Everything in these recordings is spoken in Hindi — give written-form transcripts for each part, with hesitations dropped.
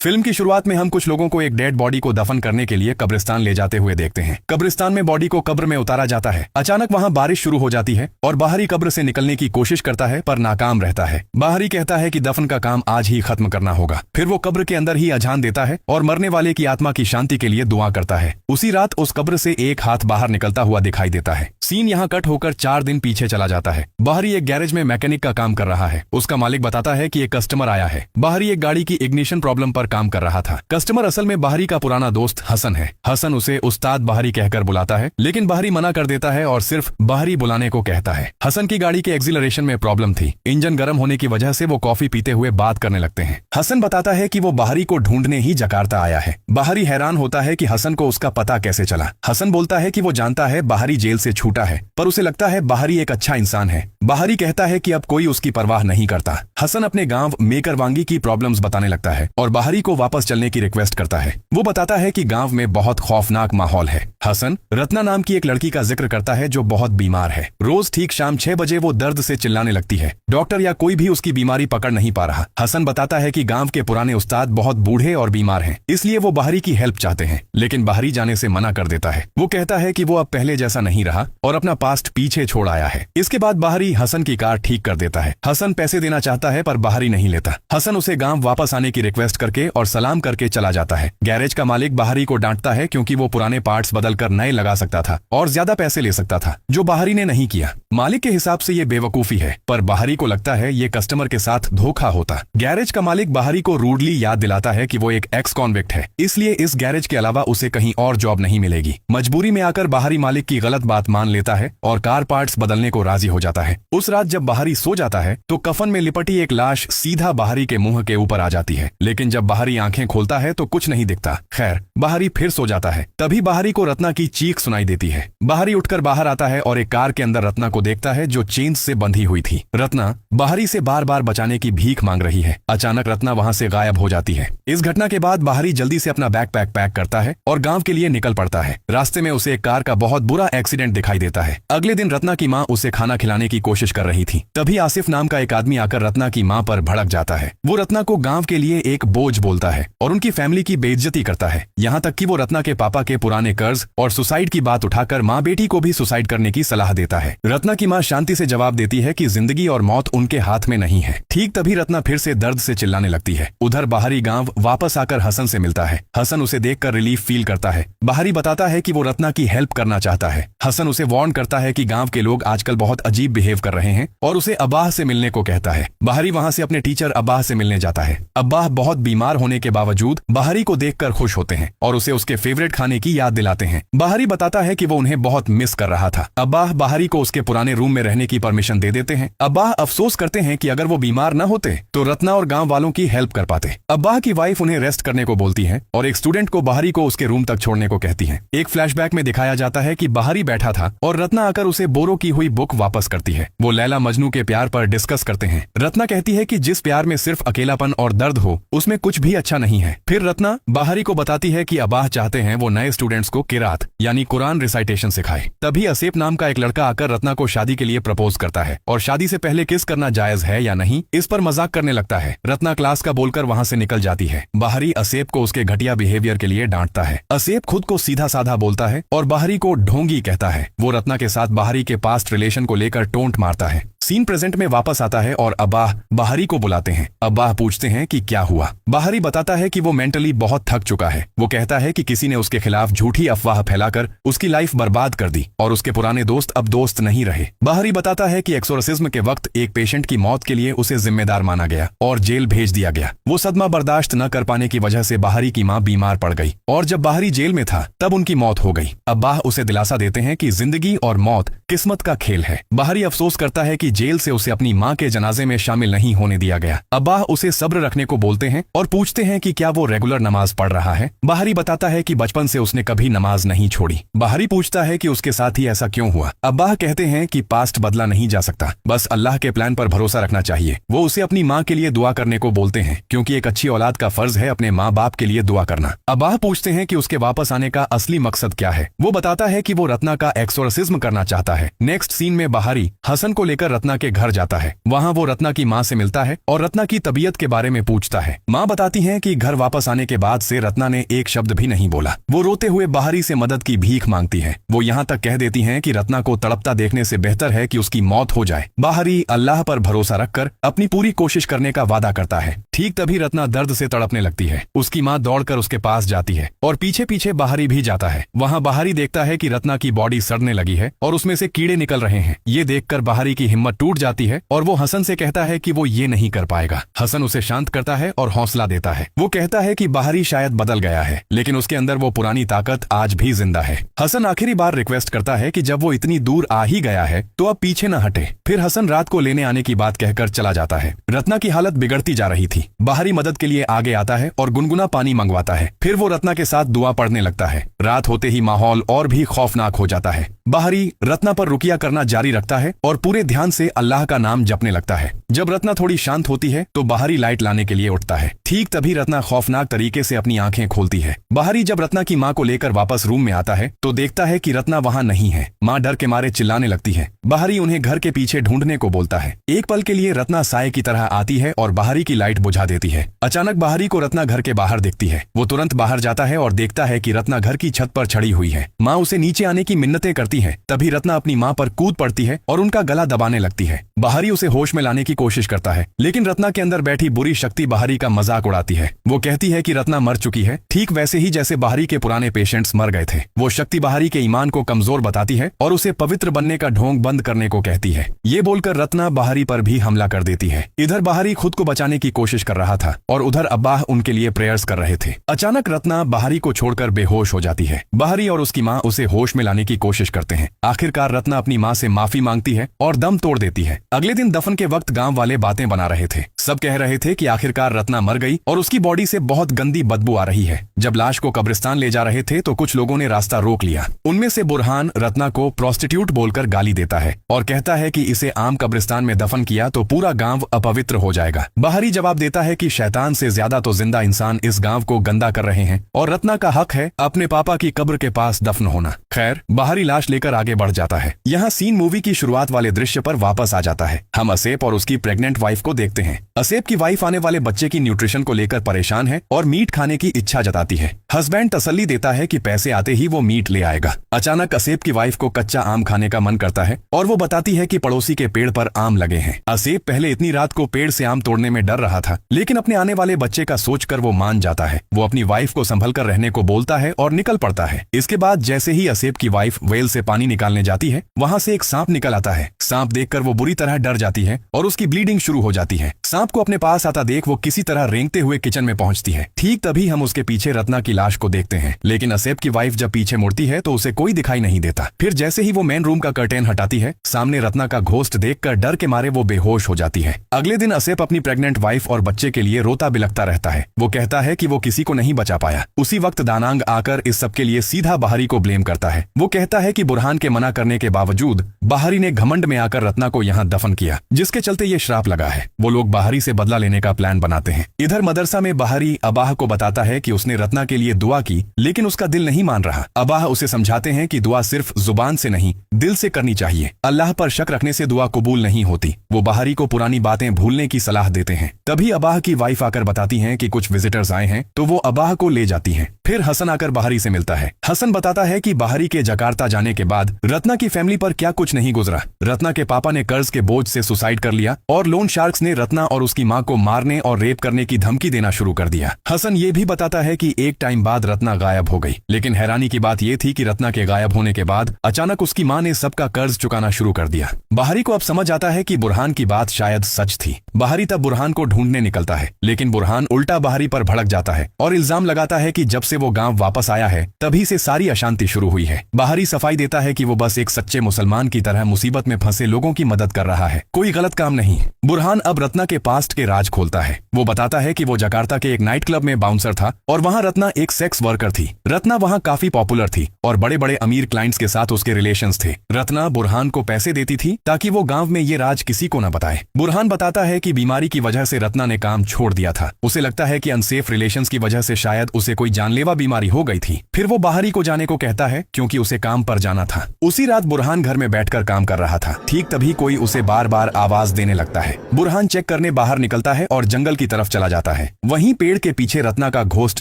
फिल्म की शुरुआत में हम कुछ लोगों को एक डेड बॉडी को दफन करने के लिए कब्रिस्तान ले जाते हुए देखते हैं। कब्रिस्तान में बॉडी को कब्र में उतारा जाता है। अचानक वहां बारिश शुरू हो जाती है और बाहरी कब्र से निकलने की कोशिश करता है पर नाकाम रहता है। बाहरी कहता है कि दफन का काम आज ही खत्म करना होगा। फिर वो कब्र के अंदर ही अजान देता है और मरने वाले की आत्मा की शांति के लिए दुआ करता है। उसी रात उस कब्र से एक हाथ बाहर निकलता हुआ दिखाई देता है। सीन यहाँ कट होकर 4 दिन पीछे चला जाता है। बाहरी एक गैरेज में मैकेनिक का काम कर रहा है। उसका मालिक बताता है कि एक कस्टमर आया है। बाहरी एक गाड़ी की इग्निशन प्रॉब्लम पर काम कर रहा था। कस्टमर असल में बाहरी का पुराना दोस्त हसन है। हसन उसे उस्ताद बाहरी कहकर बुलाता है, लेकिन बाहरी मना कर देता है और सिर्फ बाहरी बुलाने को कहता है। हसन की गाड़ी के एक्सीलरेशन में प्रॉब्लम थी। इंजन गर्म होने की वजह से वो कॉफी पीते हुए बात करने लगते हैं। हसन बताता है कि वो बाहरी को ढूंढने ही जकार्ता आया है। बाहरी हैरान होता है कि हसन को उसका पता कैसे चला। हसन बोलता है कि वो जानता है बाहरी जेल से छूटा है, पर उसे लगता है बाहरी एक अच्छा इंसान है। बाहरी कहता है कि अब कोई उसकी परवाह नहीं करता। हसन अपने गांव मेकरवांगी की प्रॉब्लम्स बताने लगता है और बाहरी को वापस चलने की रिक्वेस्ट करता है। वो बताता है कि गांव में बहुत खौफनाक माहौल है। हसन रत्ना नाम की एक लड़की का जिक्र करता है जो बहुत बीमार है। रोज ठीक शाम 6 बजे वो दर्द से चिल्लाने लगती है। डॉक्टर या कोई भी उसकी बीमारी पकड़ नहीं पा रहा। हसन बताता है कि गांव के पुराने उस्ताद बहुत बूढ़े और बीमार हैं, इसलिए वो बाहरी की हेल्प चाहते हैं, लेकिन बाहरी जाने से मना कर देता है। वो कहता है कि वो अब पहले जैसा नहीं रहा और अपना पास्ट पीछे छोड़ आया है। इसके बाद बाहरी हसन की कार ठीक कर देता है। हसन पैसे देना चाहता है पर बाहरी नहीं लेता। हसन उसे गांव वापस आने की रिक्वेस्ट करके और सलाम करके चला जाता है। गैरेज का मालिक बाहरी को डांटता है क्योंकि वो पुराने पार्ट्स बदलकर नए लगा सकता था और ज्यादा पैसे ले सकता था, जो बाहरी ने नहीं किया। मालिक के हिसाब से ये बेवकूफी है, पर बाहरी को लगता है ये कस्टमर के साथ धोखा होता। गैरेज का मालिक बाहरी को रूडली याद दिलाता है कि वो एक एक्स कॉन्विक्ट है, इसलिए इस गैरेज के अलावा उसे कहीं और जॉब नहीं मिलेगी। मजबूरी में आकर बाहरी मालिक की गलत बात मान लेता है और कार पार्ट्स बदलने को राजी हो जाता है। उस रात जब बाहरी सो जाता है तो कफन में लिपटी एक लाश सीधा बाहरी के मुंह के ऊपर आ जाती है, लेकिन जब बाहरी आंखें खोलता है तो कुछ नहीं दिखता। खैर, बाहरी फिर सो जाता है। तभी बाहरी को रत्ना की चीख सुनाई देती है। बाहरी उठकर बाहर आता है और एक कार के अंदर रत्ना को देखता है जो चेन से बंधी हुई थी। रत्ना बाहरी से बार बार बचाने की भीख मांग रही है। अचानक रत्ना वहां से गायब हो जाती है। इस घटना के बाद बाहरी जल्दी से अपना बैकपैक पैक करता है और गांव के लिए निकल पड़ता है। रास्ते में उसे एक कार का बहुत बुरा एक्सीडेंट दिखाई देता है। अगले दिन रत्ना की माँ उसे खाना खिलाने की कोशिश कर रही थी। तभी आसिफ नाम का एक आदमी आकर रत्ना की माँ पर भड़क जाता है। वो रत्ना को गांव के लिए एक बोझ बोलता है और उनकी फैमिली की बेइज्जती करता है। यहाँ तक कि वो रत्ना के पापा के पुराने कर्ज और सुसाइड की बात उठाकर माँ बेटी को भी सुसाइड करने की सलाह देता है। रत्ना की माँ शांति से जवाब देती है कि जिंदगी और मौत उनके हाथ में नहीं है। ठीक तभी रत्ना फिर से दर्द से चिल्लाने लगती है। उधर बाहरी गांव वापस आकर हसन से मिलता है। हसन उसे देखकर रिलीफ फील करता है। बाहरी बताता है कि वो रत्ना की हेल्प करना चाहता है। हसन उसे वार्न करता है कि गांव के लोग आजकल बहुत अजीब बिहेव कर रहे हैं और उसे अब्बाह से मिलने को कहता है। बाहरी वहां से अपने टीचर अब्बाह से मिलने जाता है। अब्बाह बहुत बीमार होने के बावजूद बाहरी को देखकर खुश होते हैं और उसे उसके फेवरेट खाने की याद दिलाते हैं। बाहरी बताता है कि वो उन्हें बहुत मिस कर रहा था। अब्बाह बाहरी को उसके पुराने रूम में रहने की परमिशन दे देते हैं। अब्बाह अफसोस करते हैं कि अगर वो बीमार न होते तो रत्ना और गांव वालों की हेल्प कर पाते। अब्बाह की वाइफ उन्हें रेस्ट करने को बोलती है और एक स्टूडेंट को बाहरी को उसके रूम तक छोड़ने को कहती है। एक फ्लैशबैक में दिखाया जाता है कि बाहरी बैठा था और रत्ना आकर उसे बोरो की हुई बुक वापस करती है। वो लैला मजनू के प्यार पर डिस्कस करते हैं। रत्ना कहती है कि जिस प्यार में सिर्फ अकेलापन और दर्द हो उसमें कुछ भी अच्छा नहीं है। फिर रत्ना बाहरी को बताती है कि अब्बाह चाहते हैं वो नए स्टूडेंट्स को किरात यानी कुरान रिसाइटेशन सिखाए। तभी असेफ नाम का एक लड़का आकर रत्ना को शादी के लिए प्रपोज करता है और शादी से पहले किस करना जायज है या नहीं इस पर मजाक करने लगता है। रत्ना क्लास का बोलकर वहां से निकल जाती है। बाहरी असेफ को उसके घटिया बिहेवियर के लिए डांटता है। असेफ खुद को सीधा साधा बोलता है और बाहरी को ढोंगी कहता है। वो रत्ना के साथ बाहरी के पास्ट रिलेशन को लेकर टोंट मारता है। सीन प्रेजेंट में वापस आता है और अब्बाह बाहरी को बुलाते हैं। अब्बाह पूछते हैं कि क्या हुआ। बाहरी बताता है कि वो मेंटली बहुत थक चुका है। वो कहता है कि किसी ने उसके खिलाफ झूठी अफवाह फैलाकर उसकी लाइफ बर्बाद कर दी और उसके पुराने दोस्त अब दोस्त नहीं रहे। बाहरी बताता है कि एक्सोरसिज्म के वक्त एक पेशेंट की मौत के लिए उसे जिम्मेदार माना गया और जेल भेज दिया गया। वो सदमा बर्दाश्त न कर पाने की वजह से बाहरी की माँ बीमार पड़ गई और जब बाहरी जेल में था तब उनकी मौत हो गई। अब्बाह उसे दिलासा देते हैं कि जिंदगी और मौत किस्मत का खेल है। बाहरी अफसोस करता है कि जेल से उसे अपनी मां के जनाजे में शामिल नहीं होने दिया गया। अब्बाह उसे सब्र रखने को बोलते हैं और पूछते हैं कि क्या वो रेगुलर नमाज पढ़ रहा है। बाहरी बताता है कि बचपन से उसने कभी नमाज नहीं छोड़ी। बाहरी पूछता है कि उसके साथ ही ऐसा क्यों हुआ। अब्बाह कहते हैं कि पास्ट बदला नहीं जा सकता, बस अल्लाह के प्लान पर भरोसा रखना चाहिए। वो उसे अपनी माँ के लिए दुआ करने को बोलते हैं क्योंकि एक अच्छी औलाद का फर्ज है अपने माँ बाप के लिए दुआ करना। अब्बाह पूछते हैं कि उसके वापस आने का असली मकसद क्या है। वो बताता है कि वो रत्ना का एक्सोरसिज्म करना चाहता है। नेक्स्ट सीन में बाहरी हसन को लेकर रत्ना के घर जाता है। वहाँ वो रत्ना की माँ से मिलता है और रत्ना की तबीयत के बारे में पूछता है। माँ बताती है कि घर वापस आने के बाद से रत्ना ने एक शब्द भी नहीं बोला। वो रोते हुए बाहरी से मदद की भीख मांगती है। वो यहाँ तक कह देती हैं कि रत्ना को तड़पता देखने से बेहतर है कि उसकी मौत हो जाए। बाहरी अल्लाह पर भरोसा रखकर अपनी पूरी कोशिश करने का वादा करता है। ठीक तभी रत्ना दर्द से तड़पने लगती है। उसकी माँ दौड़कर उसके पास जाती है और पीछे पीछे बाहरी भी जाता है। वहाँ बाहरी देखता है कि रत्ना की बॉडी सड़ने लगी है और उसमें से कीड़े निकल रहे हैं। ये देखकर बाहरी की हिम्मत टूट जाती है और वो हसन से कहता है कि वो ये नहीं कर पाएगा। हसन उसे शांत करता है और हौसला देता है। वो कहता है कि बाहरी शायद बदल गया है, लेकिन उसके अंदर वो पुरानी ताकत आज भी जिंदा है। हसन आखिरी बार रिक्वेस्ट करता है कि जब वो इतनी दूर आ ही गया है तो अब पीछे न हटे। फिर हसन रात को लेने आने की बात कहकर चला जाता है। रत्ना की हालत बिगड़ती जा रही थी। बाहरी मदद के लिए आगे आता है और गुनगुना पानी मंगवाता है। फिर वो रत्ना के साथ दुआ पढ़ने लगता है। रात होते ही माहौल और भी खौफनाक हो जाता है। बाहरी रत्ना पर रुकिया करना जारी रखता है और पूरे ध्यान से अल्लाह का नाम जपने लगता है। जब रत्ना थोड़ी शांत होती है तो बाहरी लाइट लाने के लिए उठता है। ठीक तभी रत्ना खौफनाक तरीके से अपनी आंखें खोलती है। बाहरी जब रत्ना की माँ को लेकर वापस रूम में आता है तो देखता है कि रत्ना वहाँ नहीं है। माँ डर के मारे चिल्लाने लगती है। बाहरी उन्हें घर के पीछे ढूंढने को बोलता है। एक पल के लिए रत्ना साए की तरह आती है और बाहरी की लाइट बुझा देती है। अचानक बाहरी को रत्ना घर के बाहर दिखती है। वो तुरंत बाहर जाता है और देखता है कि रत्ना घर की छत पर चढ़ी हुई है। माँ उसे नीचे आने की मिन्नतें करती है। तभी रत्ना अपनी माँ पर कूद पड़ती है और उनका गला दबाने लगती है। बाहरी उसे होश में लाने की कोशिश करता है, लेकिन रत्ना के अंदर बैठी बुरी शक्ति बाहरी का मजाक उड़ाती है। वो कहती है कि रत्ना मर चुकी है, ठीक वैसे ही जैसे बाहरी के पुराने पेशेंट्स मर गए थे। वो शक्ति बाहरी के ईमान को कमजोर बताती है और उसे पवित्र बनने का ढोंग बंद करने को कहती है। ये बोलकर रत्ना बाहरी पर भी हमला कर देती है। इधर बाहरी खुद को बचाने की कोशिश कर रहा था और उधर अब्बाह उनके लिए प्रेयर्स कर रहे थे। अचानक रत्ना बाहरी को छोड़कर बेहोश हो जाती है। बाहरी और उसकी माँ उसे होश में लाने की कोशिश करते हैं। आखिरकार रत्ना अपनी माँ से माफी मांगती है और दम तोड़ देती है। अगले दिन दफन के वक्त गांव वाले बातें बना रहे थे। सब कह रहे थे कि आखिरकार रत्ना मर गई और उसकी बॉडी से बहुत गंदी बदबू आ रही है। जब लाश को कब्रिस्तान ले जा रहे थे तो कुछ लोगों ने रास्ता रोक लिया। उनमें से बुरहान रत्ना को प्रोस्टिट्यूट बोलकर गाली देता है और कहता है कि इसे आम कब्रिस्तान में दफन किया तो पूरा गांव अपवित्र हो जाएगा। बाहरी जवाब देता है कि शैतान से ज्यादा तो जिंदा इंसान इस गांव को गंदा कर रहे हैं और रत्ना का हक है अपने पापा की कब्र के पास दफन होना। खैर, बाहरी लाश लेकर आगे बढ़ जाता है। यहाँ सीन मूवी की शुरुआत वाले दृश्य पर वापस आ जाता है। हम असेप और उसकी प्रेग्नेंट वाइफ को देखते हैं। असेप की वाइफ आने वाले बच्चे की न्यूट्रिशन को लेकर परेशान है और मीट खाने की इच्छा जताती है। हस्बैंड तसल्ली देता है कि पैसे आते ही वो मीट ले आएगा। अचानक असेप की वाइफ को कच्चा आम खाने का मन करता है और वो बताती है कि पड़ोसी के पेड़ पर आम लगे हैं। असेप पहले इतनी रात को पेड़ से आम तोड़ने में डर रहा था, लेकिन अपने आने वाले बच्चे का सोचकर वो मान जाता है। वो अपनी वाइफ को संभल कर रहने को बोलता है और निकल पड़ता है। इसके बाद जैसे ही असेप की वाइफ वेल से पानी निकालने जाती है, वहाँ से एक सांप निकल आता है। सांप देखकर वो बुरी तरह डर जाती है और उसकी ब्लीडिंग शुरू हो जाती है। सांप को अपने पास आता देख वो किसी तरह रेंगते हुए किचन में पहुंचती है। ठीक तभी हम उसके पीछे रत्ना की लाश को देखते हैं, लेकिन असेप की वाइफ जब पीछे मुड़ती है तो उसे कोई दिखाई नहीं देता। फिर जैसे ही वो मेन रूम का कर्टेन हटाती है, सामने रत्ना का घोस्ट देखकर डर के मारे वो बेहोश हो जाती है। अगले दिन असेप अपनी प्रेग्नेंट वाइफ और बच्चे के लिए रोता बिलखता रहता है। वो कहता है कि वो किसी को नहीं बचा पाया। उसी वक्त दानांग आकर इस सब के लिए सीधा बाहरी को ब्लेम करता है। वो कहता है कि बुरहान के मना करने के बावजूद बाहरी ने घमंड में आकर रत्ना को यहाँ दफन किया, जिसके चलते ये श्राप लगा है। वो लोग बाहरी से बदला लेने का प्लान बनाते हैं। इधर मदरसा में बाहरी अबाह को बताता है कि उसने रत्ना के लिए दुआ की, लेकिन उसका दिल नहीं मान रहा। अबाह उसे समझाते हैं कि दुआ सिर्फ जुबान से नहीं, दिल से करनी चाहिए। अल्लाह पर शक रखने से दुआ कबूल नहीं होती। वो बाहरी को पुरानी बातें भूलने की सलाह देते हैं। तभी अबाह की वाइफ आकर बताती हैं कि कुछ विजिटर्स आए हैं, तो वो अबाह को ले जाती हैं। फिर हसन आकर बाहरी से मिलता है। हसन बताता है कि बाहरी के जकार्ता जाने के बाद रत्ना की फैमिली पर क्या कुछ नहीं गुजरा। रत्ना के पापा ने कर्ज के बोझ से सुसाइड कर लिया और लोन शार्क्स ने रत्ना और उसकी माँ को मारने और रेप करने की धमकी देना शुरू कर दिया। हसन ये भी बताता है कि एक टाइम बाद रत्ना गायब हो गई, लेकिन हैरानी की बात यह थी कि रत्ना के गायब होने के बाद अचानक उसकी माँ ने सबका कर्ज चुकाना शुरू कर दिया। बाहरी को अब समझ आता है कि बुरहान की बात शायद सच थी। बाहरी तब बुरहान को ढूंढने निकलता है, लेकिन बुरहान उल्टा बाहरी पर भड़क जाता है और इल्जाम लगाता है कि जब से वो गांव वापस आया है तभी से सारी अशांति शुरू हुई है। बाहरी सफाई देता है कि वो बस एक सच्चे मुसलमान की तरह मुसीबत में फंसे लोगों की मदद कर रहा है, कोई गलत काम नहीं। बुरहान अब रत्ना के पास्ट के राज खोलता है। वो बताता है कि वो जकार्ता के एक नाइट क्लब में बाउंसर था और वहाँ रत्ना एक सेक्स वर्कर थी। रत्ना वहाँ काफी पॉपुलर थी और बड़े बड़े अमीर क्लाइंट्स के साथ उसके रिलेशंस थे। रत्ना बुरहान को पैसे देती थी ताकि वो गांव में ये राज किसी को न बताए। बुरहान बताता है कि बीमारी की वजह से रत्ना ने काम छोड़ दिया था। उसे लगता है कि अनसेफ रिलेशंस की वजह से शायद उसे कोई जान जानलेवा बीमारी हो गई थी। फिर वो बाहरी को जाने को कहता है क्योंकि उसे काम पर जाना था। उसी रात बुरहान घर में बैठकर काम कर रहा था। ठीक तभी कोई उसे बार बार आवाज देने लगता है। बुरहान चेक करने बाहर निकलता है और जंगल की तरफ चला जाता है। वहीं पेड़ के पीछे रत्ना का घोस्ट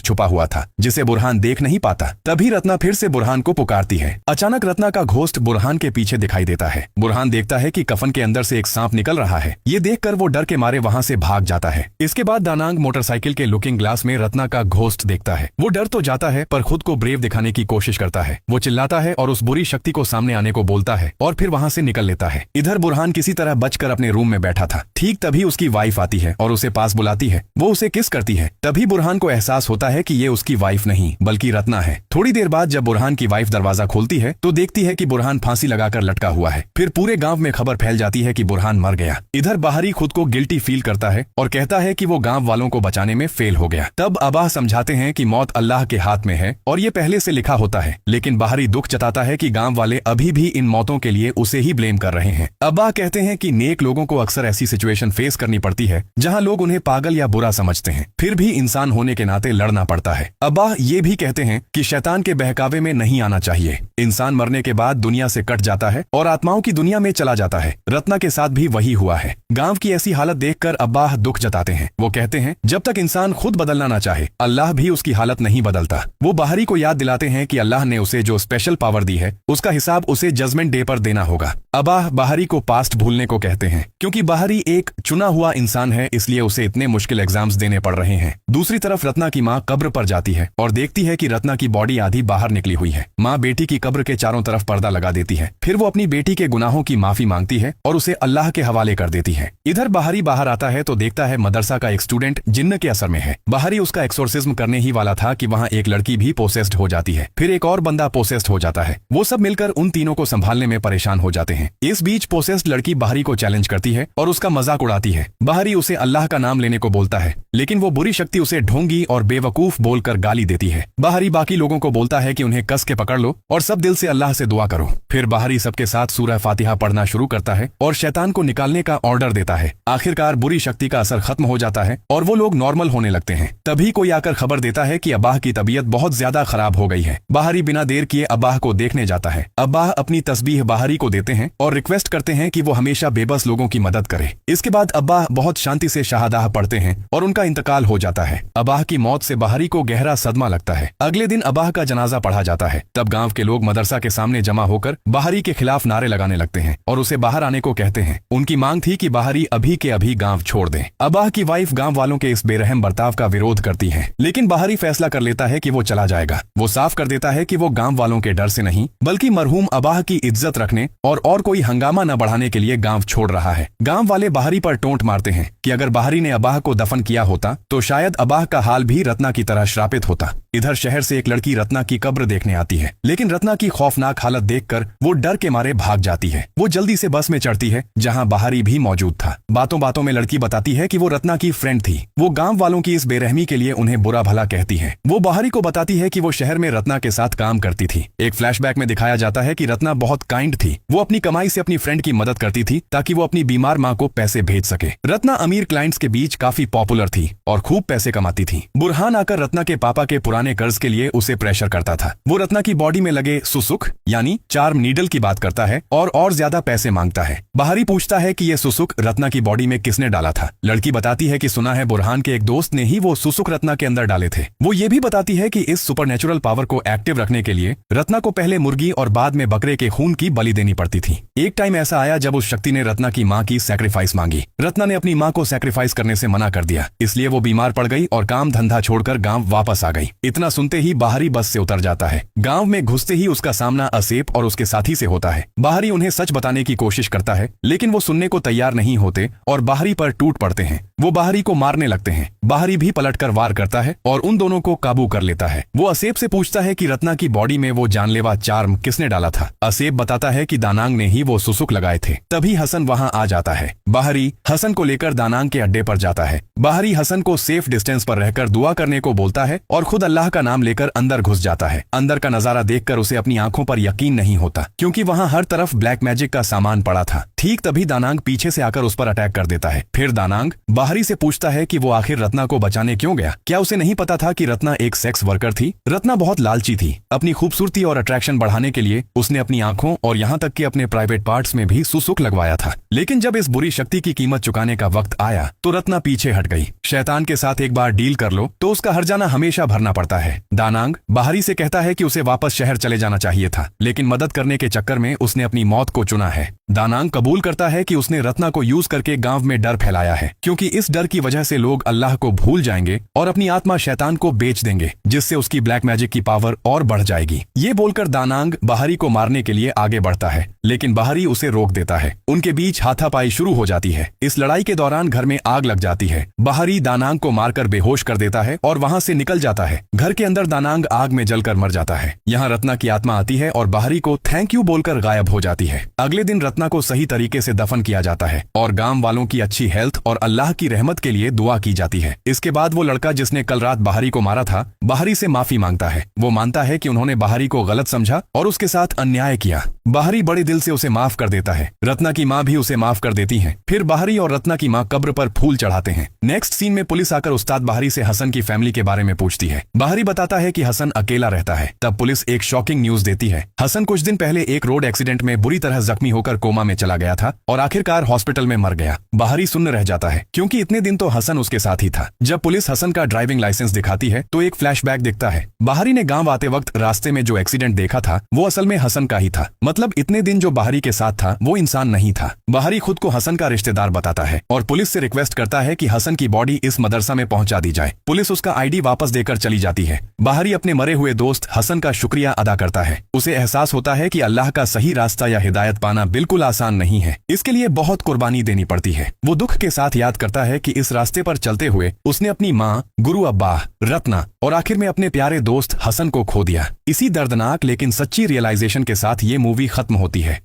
छुपा हुआ था, जिसे बुरहान देख नहीं पाता। तभी रत्ना फिर से बुरहान को पुकारती है। अचानक रत्ना का घोस्ट बुरहान के पीछे दिखाई देता है। बुरहान देखता है कि कफन के अंदर से एक सांप निकल रहा है। ये देखकर वो डर के मारे वहां से भाग जाता है। इसके बाद दानांग मोटरसाइकिल के लुकिंग ग्लास में रत्ना का घोस्ट देखता है। वो डर तो जाता है पर खुद को ब्रेव दिखाने की कोशिश करता है। वो चिल्लाता है और उस बुरी शक्ति को सामने आने को बोलता है और फिर वहां से निकल लेता है। इधर बुरहान किसी तरह बचकर अपने रूम में बैठा था। ठीक तभी उसकी वाइफ आती है और उसे पास बुलाती है। वो उसे किस करती है। तभी बुरहान को एहसास होता है कि ये उसकी वाइफ नहीं बल्कि रत्ना है। थोड़ी देर बाद जब बुरहान की वाइफ दरवाजा खोलती है तो देखती है कि बुरहान फांसी लगाकर लटका हुआ है। फिर पूरे गांव में खबर फैल जाती है कि बुरहान मर गया। इधर बाहरी खुद को गिल्टी फील करता है और कहता है कि वो गांव वालों को बचाने में फेल हो गया। तब अब्बाह समझाते हैं कि मौत अल्लाह के हाथ में है और ये पहले से लिखा होता है। लेकिन बाहरी दुख जताता है कि गांव वाले अभी भी इन मौतों के लिए उसे ही ब्लेम कर रहे हैं। अब्बाह कहते हैं कि नेक लोगों को अक्सर ऐसी सिचुएशन फेस करनी पड़ती है जहां लोग उन्हें पागल या बुरा समझते हैं, फिर भी इंसान होने के नाते लड़ना पड़ता है। अब्बाह ये भी कहते हैं कि शैतान के बहकावे में नहीं आना चाहिए। इंसान मरने के बाद दुनिया से कट जाता है और आत्माओं की दुनिया में चला जाता है। रत्ना के साथ भी वही हुआ है। गांव की ऐसी हालत देखकर अब्बाह दुख जताते हैं। वो कहते हैं जब तक इंसान खुद बदलना ना चाहे अल्लाह भी उसकी हालत नहीं बदलता। वो बाहरी को याद दिलाते हैं कि अल्लाह ने उसे जो स्पेशल पावर दी है उसका हिसाब उसे जजमेंट डे पर देना होगा। अब्बाह बाहरी को पास्ट भूलने को कहते हैं क्योंकि बाहरी एक चुना हुआ इंसान है, इसलिए उसे इतने मुश्किल एग्जाम्स देने पड़ रहे हैं। दूसरी तरफ रत्ना की माँ कब्र पर जाती है और देखती है कि रत्ना की बॉडी आधी बाहर निकली हुई है। माँ बेटी की कब्र के चारों तरफ पर्दा लगा देती है। फिर वो अपनी बेटी के गुनाहों की माफी मांगती है और उसे अल्लाह के हवाले कर देती है। इधर बाहरी बाहर आता है तो देखता है मदरसा का एक स्टूडेंट जिन्न के असर में है। बाहरी उसका एक्सोर्सिज्म करने ही वाला था कि वहाँ एक लड़की भी पोसेस्ड हो जाती है। फिर एक और बंदा पोसेस्ड हो जाता है। वो सब मिलकर उन तीनों को संभालने में परेशान हो जाते हैं। इस बीच पोसेस्ड लड़की बाहरी को चैलेंज करती है और उसका मजाक उड़ाती है। बाहरी उसे अल्लाह का नाम लेने को बोलता है, लेकिन वो बुरी शक्ति उसे ढोंगी और बेवकूफ बोलकर गाली देती है। बाहरी बाकी लोगों को बोलता है कि उन्हें कस के पकड़ लो और सब दिल से अल्लाह से दुआ करो। फिर बाहरी सबके साथ सूरह फातिहा पढ़ना शुरू करता है और शैतान को निकालने का ऑर्डर देता है। आखिरकार बुरी शक्ति का असर खत्म हो जाता है और वो लोग नॉर्मल होने लगते हैं। तभी कोई आकर खबर देता है कि अब्बाह की तबीयत बहुत ज्यादा खराब हो गई है। बाहरी बिना देर किए अब्बाह को देखने जाता है। अब्बाह अपनी तस्बीह बाहरी को देते हैं और रिक्वेस्ट करते हैं कि वो हमेशा बेबस लोगों की मदद करे। इसके बाद अब्बाह बहुत शांति से शहादाह पढ़ते हैं और उनका इंतकाल हो जाता है। अब्बाह की मौत से बाहरी को गहरा सदमा लगता है। अगले दिन अब्बाह का जनाजा पढ़ा जाता है। तब गांव के लोग मदरसा के सामने जमा होकर बाहरी के खिलाफ नारे लगाने लगते हैं और उसे बाहर आने को कहते हैं। उनकी मांग थी कि बाहरी अभी के अभी गांव छोड़ दें। अब्बाह की वाइफ गांव वालों के इस बेरहम बर्ताव का विरोध करती है, लेकिन बाहरी फैसला कर लेता है कि वो चला जाएगा। वो साफ कर देता है कि वो गांव वालों के डर से नहीं बल्कि मरहूम अब्बाह की इज्जत रखने और कोई हंगामा न बढ़ाने के लिए गांव छोड़ रहा है। गांव वाले बाहरी पर टोंट मारते हैं कि अगर बाहरी ने अब्बाह को दफन किया होता तो शायद अब्बाह का हाल भी रत्ना की तरह श्रापित होता। इधर शहर से एक लड़की रत्ना की कब्र देखने आती है, लेकिन रत्ना की खौफनाक हालत देखकर वो डर के मारे भाग जाती है। वो जल्दी से बस में चढ़ती है जहां बाहरी भी मौजूद था। बातों बातों में लड़की बताती है कि वो रत्ना की फ्रेंड थी। वो गांव वालों की इस बेरहमी के लिए उन्हें बुरा भला कहती है। वो बाहरी को बताती है कि वो शहर में रत्ना के साथ काम करती थी। एक फ्लैशबैक में दिखाया जाता है कि रत्ना बहुत काइंड थी। वो अपनी कमाई से अपनी फ्रेंड की मदद करती थी ताकि वो अपनी बीमार माँ को पैसे भेज सके। रत्ना अमीर क्लाइंट्स के बीच काफी पॉपुलर थी और खूब पैसे कमाती थी। बुरहान आकर रत्ना के पापा के पुराने कर्ज के लिए उसे प्रेशर करता था। वो रत्ना की बॉडी में लगे सुसुक यानी चार्म नीडल की बात करता है और ज्यादा पैसे मांगता है। बाहरी पूछता है कि ये सुसुक रत्ना की बॉडी में किसने डाला था। लड़की बताती है कि सुना है बुरहान के एक दोस्त ने ही वो सुसुक रत्ना के अंदर डाले थे। वो ये भी बताती है कि इस सुपरनेचुरल पावर को एक्टिव रखने के लिए रत्ना को पहले मुर्गी और बाद में बकरे के खून की बलि देनी पड़ती थी। एक टाइम ऐसा आया जब उस शक्ति ने रत्ना की माँ की सैक्रिफाइस मांगी। रत्ना ने अपनी माँ को सैक्रिफाइस करने से मना कर दिया, इसलिए वो बीमार पड़ गई और काम धंधा छोड़कर गांव वापस आ गई। इतना सुनते ही बाहरी बस से उतर जाता है। गांव में घुसते ही उसका सामना असेप और उसके साथी से होता है। बाहरी उन्हें सच बताने की कोशिश करता है, लेकिन वो सुनने को तैयार नहीं होते और बाहरी पर टूट पड़ते हैं। वो बाहरी को मारने लगते हैं। बाहरी भी पलटकर वार करता है और उन दोनों को काबू कर लेता है। वो असेप से पूछता है कि रत्ना की बॉडी में वो जानलेवा चार्म किसने डाला था। असेप बताता है कि दानांग ने ही वो सुसुक लगाए थे। तभी हसन वहां आ जाता है। बाहरी हसन को लेकर दानांग के अड्डे पर जाता है। बाहरी हसन को सेफ डिस्टेंस पर रहकर दुआ करने को बोलता है और खुद अल्लाह का नाम लेकर अंदर घुस जाता है। अंदर का नजारा देखकर उसे अपनी आंखों पर यकीन नहीं होता, क्योंकि वहां हर तरफ ब्लैक मैजिक का सामान पड़ा था। ठीक तभी दानांग पीछे से आकर उस पर अटैक कर देता है। फिर दानांग बाहरी से पूछता है कि वो आखिर रत्ना को बचाने क्यों गया। क्या उसे नहीं पता था कि रत्ना एक सेक्स वर्कर थी? रत्ना बहुत लालची थी। अपनी खूबसूरती और अट्रैक्शन बढ़ाने के लिए उसने अपनी आंखों और यहाँ तक कि अपने प्राइवेट पार्ट्स में भी सुसुक लगवाया था। लेकिन जब इस बुरी शक्ति की कीमत चुकाने का वक्त आया तो रत्ना पीछे हट गई। शैतान के साथ एक बार डील कर लो तो उसका हर्जाना हमेशा भरना पड़ता है। दानांग बाहरी से कहता है कि उसे वापस शहर चले जाना चाहिए था, लेकिन मदद करने के चक्कर में उसने अपनी मौत को चुना है। दानांग कबूल करता है कि उसने रत्ना को यूज करके गांव में डर फैलाया है, क्योंकि इस डर की वजह से लोग अल्लाह को भूल जाएंगे और अपनी आत्मा शैतान को बेच देंगे, जिससे उसकी ब्लैक मैजिक की पावर और बढ़ जाएगी। ये बोलकर दानांग बाहरी को मारने के लिए आगे बढ़ता है, लेकिन बाहरी उसे रोक देता है। उनके बीच हाथापाई शुरू हो जाती है। इस लड़ाई के दौरान घर में आग लग जाती है। बाहरी दानांग को मारकर बेहोश कर देता है और वहां से निकल जाता है। घर के अंदर दानांग आग में जलकर मर जाता है। यहाँ रत्ना की आत्मा आती है और बाहरी को थैंक यू बोलकर गायब हो जाती है। अगले दिन रत्ना को सही तरीके से दफन किया जाता है और गांव वालों की अच्छी हेल्थ और अल्लाह की रहमत के लिए दुआ की जाती है। इसके बाद वो लड़का जिसने कल रात बाहरी को मारा था, बाहरी से माफी मांगता है। वो मानता है कि उन्होंने बाहरी को गलत समझा और उसके साथ अन्याय किया। बाहरी बड़े दिल से उसे माफ कर देता है। रत्ना की माँ भी उसे माफ कर देती है। फिर बाहरी और रत्ना की माँ कब्र पर फूल चढ़ाते हैं। नेक्स्ट सीन में पुलिस आकर उस्ताद बाहरी से हसन की फैमिली के बारे में पूछती है। बाहरी बताता है कि हसन अकेला रहता है। तब पुलिस एक शॉकिंग न्यूज देती है। हसन कुछ दिन पहले एक रोड एक्सीडेंट में बुरी तरह जख्मी होकर कोमा में चला गया था और आखिरकार हॉस्पिटल में मर गया। बाहरी सुन्न रह जाता है, क्योंकि इतने दिन तो हसन उसके साथ ही था। जब पुलिस हसन का ड्राइविंग लाइसेंस दिखाती है तो एक फ्लैशबैक दिखता है। बाहरी ने गांव आते वक्त रास्ते में जो एक्सीडेंट देखा था वो असल में हसन का ही था। मतलब इतने दिन जो बाहरी के साथ था वो इंसान नहीं था। बाहरी खुद को हसन का रिश्तेदार बताता है और पुलिस से रिक्वेस्ट करता है कि हसन की बॉडी इस मदरसा में पहुंचा दी जाए। पुलिस उसका आईडी वापस देकर चली जाती है। बाहरी अपने मरे हुए दोस्त हसन का शुक्रिया अदा करता है। उसे एहसास होता है कि अल्लाह का सही रास्ता या हिदायत पाना बिल्कुल आसान नहीं है। इसके लिए बहुत कुर्बानी देनी पड़ती है। वो दुख के साथ याद करता है कि इस रास्ते पर चलते हुए उसने अपनी माँ, गुरु अब्बा, रत्ना और आखिर में अपने प्यारे दोस्त हसन को खो दिया। इसी दर्दनाक लेकिन सच्ची रियलाइजेशन के साथ ये मूवी खत्म होती है।